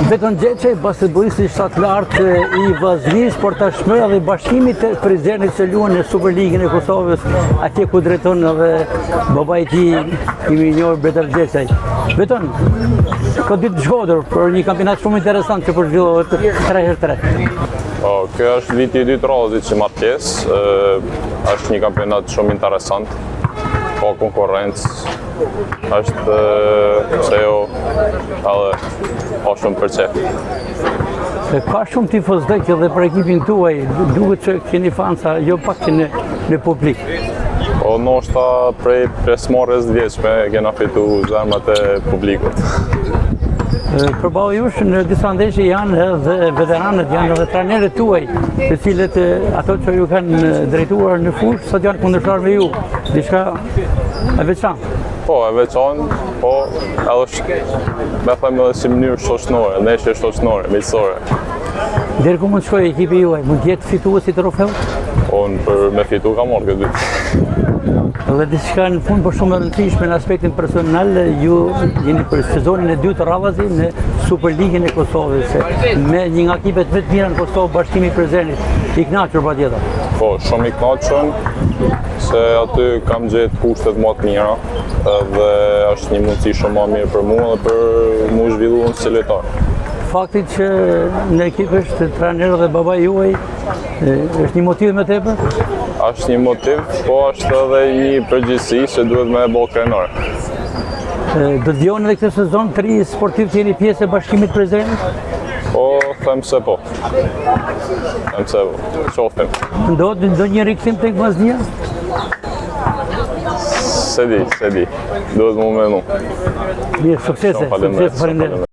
Beton Gjeçaj, basketbollisti shtatë lartë I Vllaznisë, por tashmë edhe bashkimi të Prizrenit që luan në Superligën e Kosovës, atje ku drejton edhe babai I tij, I minjor Beton Gjeçaj. Beton, ka ditë zgjodur për një kampionat shumë interesant që po zhvillohet 3x3. Kjo është viti I dytë radhë që marr pjesë, është një kampionat shumë interesant, ka konkurrencë, është pse jo, edhe ka shumë për qef. Ka shumë tifozëdhëk edhe për ekipin tuaj, duket që keni fansa jo pak që në publik. Po ndoshta prej pjesëmarrjes vjeçme kena fitu zemrat e publikut. Përballë jush në disa ndeshje janë edhe veteranët, janë edhe trajnerët tuaj, të cilët ato që ju kanë drejtuar në fushë sot janë kundërshtar me ju. Diçka e veçantë. Po, e veçantë, po edhe me them edhe si mënyrë shoqënore, ndeshje shoqënore, miqësore. Deri ku mund të shkojë ekipi juaj? Mund të jetë fituesi I trofeut? Unë për me fitu ka marrë këtë vit. Dhe diçka në fund për shumë e rëndësishme në aspektin personal, ju jeni për sezonin e dytë radhazi në Superligën e Kosovës, me një nga ekipet më të mira në Kosovë, Bashkimi I Prizrenit. I kënaqur patjetër. Po, shumë I kënaqur, se aty kam gjetë kushtet më të mira dhe është një mundësi shumë më mirë për mua dhe për mu zhvilluar si lojtar. Fakti që në ekip është trajner dhe babai juaj, është një motiv më tepër? Është një motiv, po është edhe një përgjegjësi që duhet me bëu krenar. Do të vijoni edhe këtë sezon 3 sportiv të jeni pjesë e Bashkimit Prizrenit? Po, them se po. Them se po. Qoftim. Ndonjë rikthim tek Vllaznia? Se di. Duhet më menu. Mirë, suksese. Faleminderit.